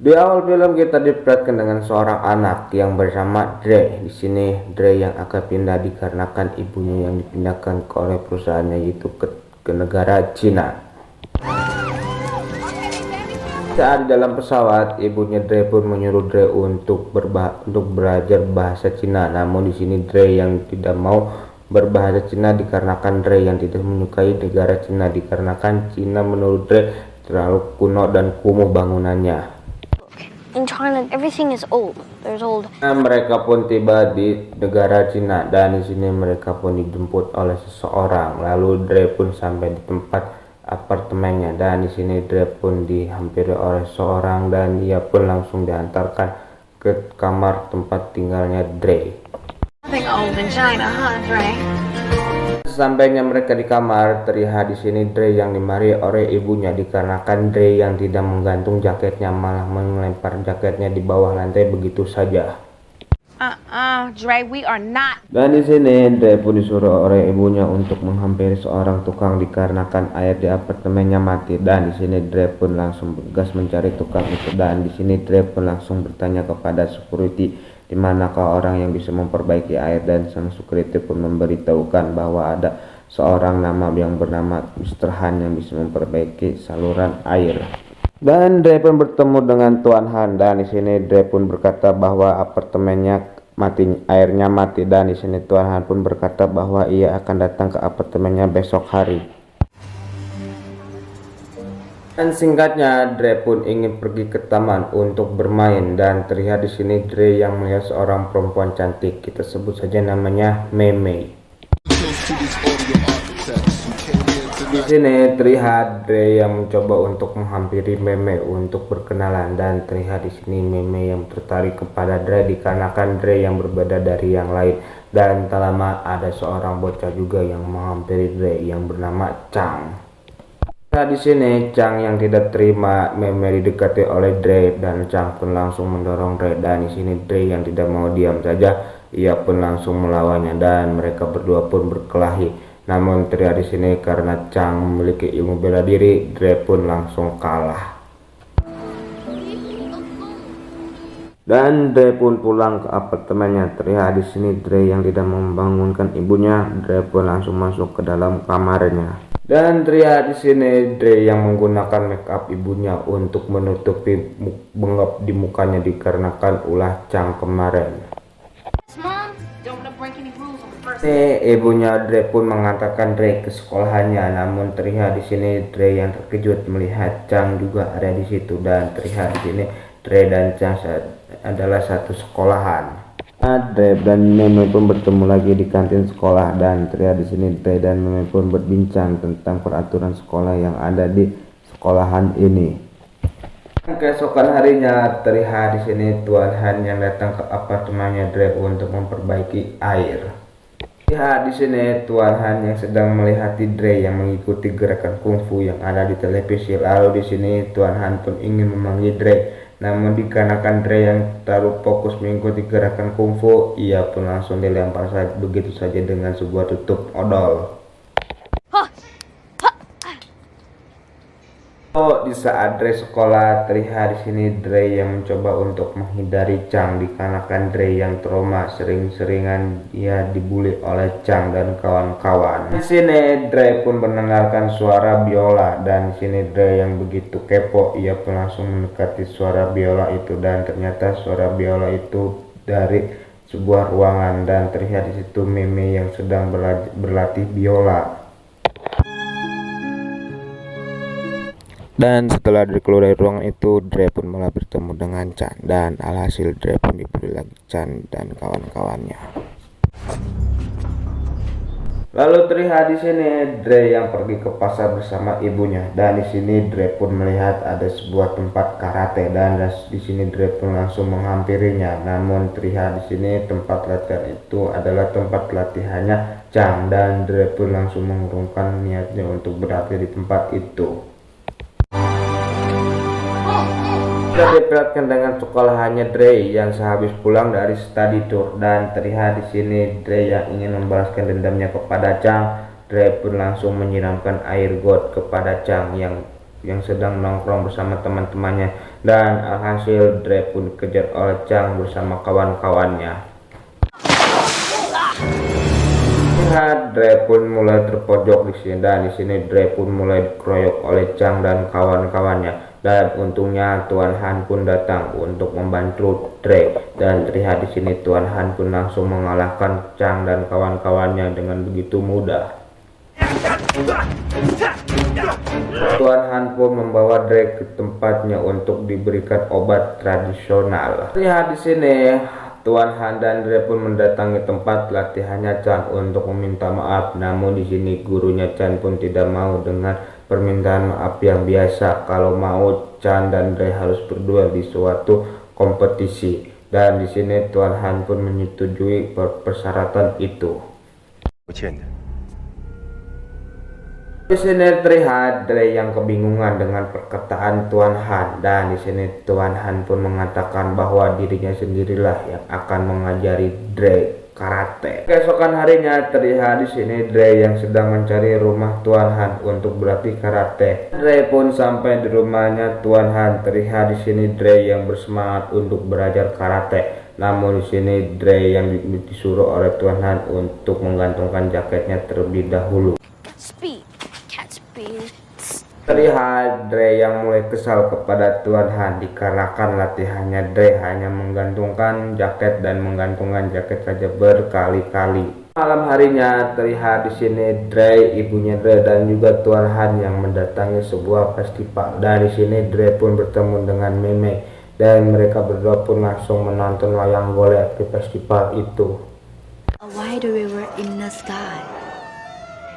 Di awal film kita diperlihatkan dengan seorang anak yang bernama Dre. Di sini Dre yang akan pindah dikarenakan ibunya yang dipindahkan oleh perusahaannya yaitu ke negara Cina. Saat di dalam pesawat, ibunya Dre pun menyuruh Dre untuk belajar bahasa Cina. Namun di sini Dre yang tidak mau berbahasa Cina dikarenakan Dre yang tidak menyukai negara Cina dikarenakan Cina menurut Dre terlalu kuno dan kumuh bangunannya. In China, everything is old. There's old. Nah, mereka pun tiba di negara Cina dan di sini mereka pun dijemput oleh seseorang. Lalu Dre pun sampai di tempat apartemennya dan di sini Dre pun dihampiri oleh seseorang dan dia pun langsung diantarkan ke kamar tempat tinggalnya Dre. Nothing old in China, huh, Dre? Sesampainya mereka di kamar, terlihat di sini Dre yang dimarahi oleh ibunya dikarenakan Dre yang tidak menggantung jaketnya malah melempar jaketnya di bawah lantai begitu saja. Dre, we are not. Dan di sini Dre pun disuruh oleh ibunya untuk menghampiri seorang tukang dikarenakan air di apartemennya mati dan di sini Dre pun langsung bergegas mencari tukang itu dan di sini Dre pun langsung bertanya kepada security di manakah orang yang bisa memperbaiki air dan sang security pun memberitahukan bahwa ada seorang nama yang bernama Mr. Han yang bisa memperbaiki saluran air. Dan Dre pun bertemu dengan Tuan Han dan di sini Dre pun berkata bahwa apartemennya airnya mati dan di sini Tuan Han pun berkata bahwa ia akan datang ke apartemennya besok hari. Dan singkatnya Dre pun ingin pergi ke taman untuk bermain dan terlihat di sini Dre yang melihat seorang perempuan cantik, kita sebut saja namanya Mei. Di sini terlihat Dre yang mencoba untuk menghampiri Mei untuk berkenalan dan terlihat di sini Mei yang tertarik kepada Dre dikarenakan Dre yang berbeda dari yang lain dan tak lama ada seorang bocah juga yang menghampiri Dre yang bernama Chang. Nah, di sini Chang yang tidak terima Mei didekati oleh Dre dan Chang pun langsung mendorong Dre dan di sini Dre yang tidak mau diam saja, ia pun langsung melawannya dan mereka berdua pun berkelahi. Namun terlihat di sini karena Chang memiliki ilmu bela diri, Dre pun langsung kalah. Dan Dre pun pulang ke apartemennya. Terlihat di sini Dre yang tidak membangunkan ibunya, Dre pun langsung masuk ke dalam kamarnya. Dan terlihat di sini Dre yang menggunakan make up ibunya untuk menutupi bengap di mukanya dikarenakan ulah Chang kemarin. Ibunya Dre pun mengantarkan Dre ke sekolahannya, namun terlihat di sini Dre yang terkejut melihat Chang juga ada di situ dan terlihat di sini Dre dan Chang adalah satu sekolahan. Dre dan Mei pun bertemu lagi di kantin sekolah dan terlihat di sini Dre dan Mei pun berbincang tentang peraturan sekolah yang ada di sekolahan ini. Keesokan harinya terlihat di sini Tuan Han yang datang ke apartemennya Dre untuk memperbaiki air. Lihat di sini Tuan Han yang sedang melihat Dre yang mengikuti gerakan kungfu yang ada di televisi. Lalu di sini Tuan Han pun ingin memanggil Dre. Namun dikarenakan Dre yang terlalu fokus mengikuti gerakan kungfu, ia pun langsung dilempar begitu saja dengan sebuah tutup odol. Di saat Dre sekolah, terlihat di sini Dre yang mencoba untuk menghindari Chang dikarenakan Dre yang trauma sering-seringan ia dibully oleh Chang dan kawan-kawan. Di sini Dre pun mendengarkan suara biola dan di sini Dre yang begitu kepo, ia pun langsung mendekati suara biola itu dan ternyata suara biola itu dari sebuah ruangan dan terlihat di situ Mei yang sedang berlatih biola. Dan setelah Dre keluar dari ruangan itu, Dre pun malah bertemu dengan Chan dan alhasil Dre pun dibully lagi Chan dan kawan-kawannya. Lalu terlihat di sini Dre yang pergi ke pasar bersama ibunya dan di sini Dre pun melihat ada sebuah tempat karate dan di sini Dre pun langsung menghampirinya. Namun terlihat di sini tempat latihan itu adalah tempat latihannya Chang dan Dre pun langsung mengurungkan niatnya untuk berlatih di tempat itu. Sudah diperlihatkan dengan sekolahannya Dre yang sehabis pulang dari study tour dan terlihat di sini Dre yang ingin membalaskan dendamnya kepada Chang. Dre pun langsung menyiramkan air got kepada Chang yang yang sedang nongkrong bersama teman-temannya, dan alhasil Dre pun dikejar oleh Chang bersama kawan-kawannya. Lihat, Dre pun mulai terpojok di sini, dan di sini Dre pun mulai dikeroyok oleh Chang dan kawan-kawannya. Dan untungnya Tuan Han pun datang untuk membantu Dre, dan terlihat di sini Tuan Han pun langsung mengalahkan Chang dan kawan-kawannya dengan begitu mudah. Tuan Han pun membawa Dre ke tempatnya untuk diberikan obat tradisional. Lihat di sini, Tuan Han dan Dre pun mendatangi tempat latihannya Chan untuk meminta maaf. Namun di sini gurunya Chan pun tidak mau dengan permintaan maaf yang biasa. Kalau mau, Chan dan Dre harus berduel di suatu kompetisi. Dan di sini Tuan Han pun menyetujui persyaratan itu. Di sini terlihat Dre yang kebingungan dengan perkataan Tuan Han, dan di sini Tuan Han pun mengatakan bahwa dirinya sendirilah yang akan mengajari Dre karate. Keesokan harinya terlihat di sini Dre yang sedang mencari rumah Tuan Han untuk berlatih karate. Dre pun sampai di rumahnya Tuan Han. Terlihat di sini Dre yang bersemangat untuk belajar karate. Namun di sini Dre yang disuruh oleh Tuan Han untuk menggantungkan jaketnya terlebih dahulu. Speed. Cat speed. Terlihat Dre yang mulai kesal kepada Tuan Han dikarenakan latihannya Dre hanya menggantungkan jaket dan menggantungkan jaket saja berkali-kali. Malam harinya terlihat di sini Dre, ibunya Dre dan juga Tuan Han yang mendatangi sebuah festival. Dan di sini Dre pun bertemu dengan Mei, dan mereka berdua pun langsung menonton wayang golek di festival itu. Why the river in the sky?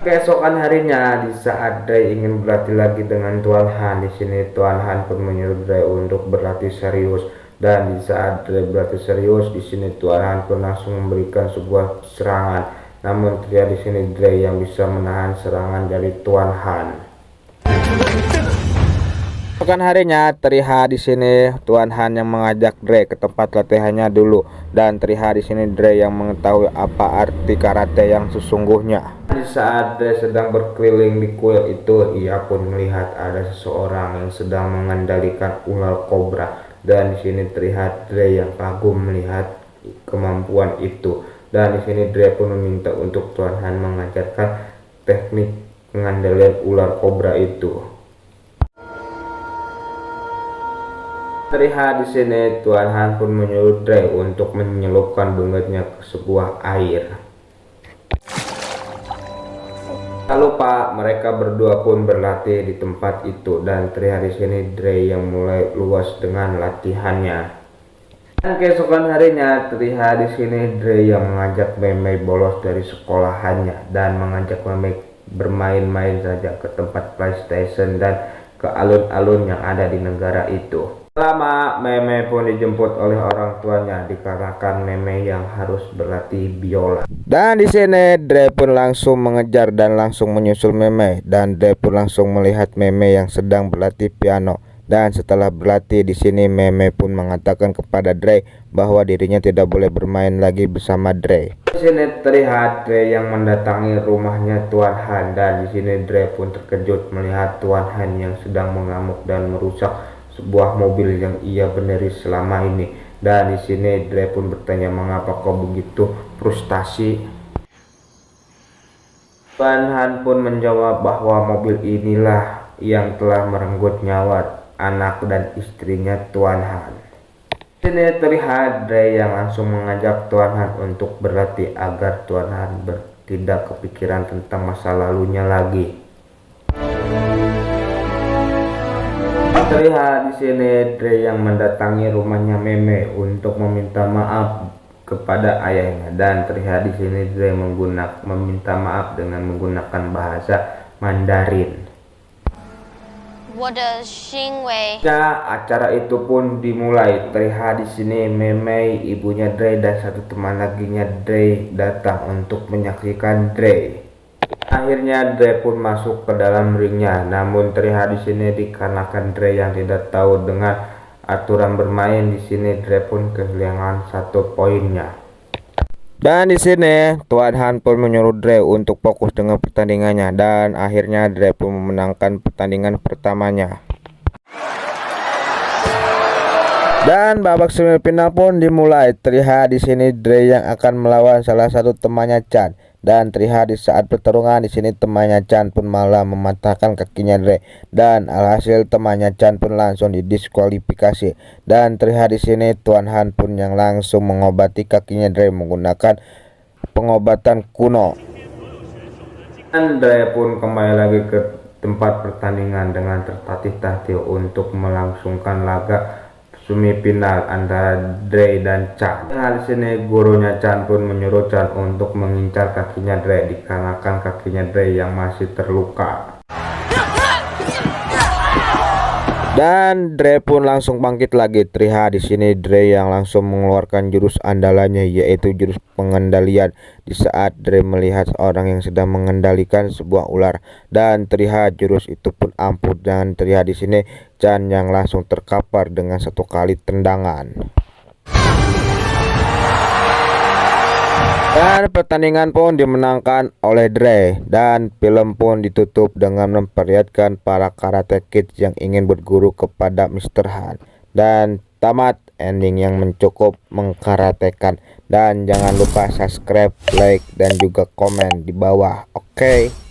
Keesokan harinya, di saat Dre ingin berlatih lagi dengan Tuan Han, di sini Tuan Han pun menyuruh Dre untuk berlatih serius. Dan di saat Dre berlatih serius, di sini Tuan Han pun langsung memberikan sebuah serangan. Namun terlihat di sini Dre yang bisa menahan serangan dari Tuan Han. Keesokan harinya terlihat di sini Tuan Han yang mengajak Dre ke tempat latihannya dulu, dan terlihat di sini Dre yang mengetahui apa arti karate yang sesungguhnya. Di saat Dre sedang berkeliling di kuil itu, ia pun melihat ada seseorang yang sedang mengendalikan ular kobra, dan di sini terlihat Dre yang kagum melihat kemampuan itu. Dan di sini Dre pun meminta untuk Tuan Han mengajarkan teknik pengendalian ular kobra itu. Terlihat di sini Tuan Han pun menyuruh Dre untuk menyelupkan bengetnya ke sebuah air. Tak lupa mereka berdua pun berlatih di tempat itu, dan terlihat di sini Dre yang mulai luas dengan latihannya. Dan keesokan harinya terlihat di sini Dre yang mengajak Mei bolos dari sekolahannya dan mengajak Mei bermain-main saja ke tempat PlayStation dan ke alun-alun yang ada di negara itu. Lama Mei pun dijemput oleh orang tuanya dikarenakan Mei yang harus berlatih biola. Dan di sini Dre pun langsung mengejar dan langsung menyusul Mei, dan Dre pun langsung melihat Mei yang sedang berlatih piano. Dan setelah berlatih di sini Mei pun mengatakan kepada Dre bahwa dirinya tidak boleh bermain lagi bersama Dre. Di sini terlihat Dre yang mendatangi rumahnya Tuan Han, dan di sini Dre pun terkejut melihat Tuan Han yang sedang mengamuk dan merusak sebuah mobil yang ia beneri selama ini. Dan di sini Dre pun bertanya mengapa kau begitu frustasi. Tuan Han pun menjawab bahwa mobil inilah yang telah merenggut nyawa anak dan istrinya Tuan Han. Di sini terlihat Dre yang langsung mengajak Tuan Han untuk berlatih agar Tuan Han tidak kepikiran tentang masa lalunya lagi. Terlihat di sini Dre yang mendatangi rumahnya Mei untuk meminta maaf kepada ayahnya, dan terlihat di sini Dre meminta maaf dengan menggunakan bahasa Mandarin. What does Xingwei? Ya, acara itu pun dimulai. Terlihat di sini Mei, ibunya Dre dan satu teman laginya Dre datang untuk menyaksikan Dre. Akhirnya Dre pun masuk ke dalam ringnya, namun terlihat di sini dikarenakan Dre yang tidak tahu dengan aturan bermain, di sini Dre pun kehilangan 1 poinnya. Dan di sini Tuan Han pun menyuruh Dre untuk fokus dengan pertandingannya dan akhirnya Dre pun memenangkan pertandingan pertamanya. Dan babak semifinal pun dimulai. Terlihat di sini Dre yang akan melawan salah satu temannya Chan. Dan terlihat di saat pertarungan di sini temannya Chan pun malah mematahkan kakinya Dre. Dan alhasil temannya Chan pun langsung didiskualifikasi. Dan terlihat di sini Tuan Han pun yang langsung mengobati kakinya Dre menggunakan pengobatan kuno. Dan Dre pun kembali lagi ke tempat pertandingan dengan tertatih-tatih untuk melangsungkan laga semifinal antara Dre dan Chan. Nah, di sini gurunya Chan pun menyuruh Chan untuk mengincar kakinya Dre dikarenakan kakinya Dre yang masih terluka. Dan Dre pun langsung bangkit lagi. Terlihat di sini Dre yang langsung mengeluarkan jurus andalannya yaitu jurus pengendalian. Di saat Dre melihat seorang yang sedang mengendalikan sebuah ular dan terlihat jurus itu pun ampuh dan terlihat di sini Chan yang langsung terkapar dengan satu kali tendangan. Dan pertandingan pun dimenangkan oleh Dre dan film pun ditutup dengan memperlihatkan para karate kids yang ingin berguru kepada Mr. Han. Dan tamat ending yang mencukup mengkaratekan. Dan jangan lupa subscribe, like, dan juga komen di bawah. Oke.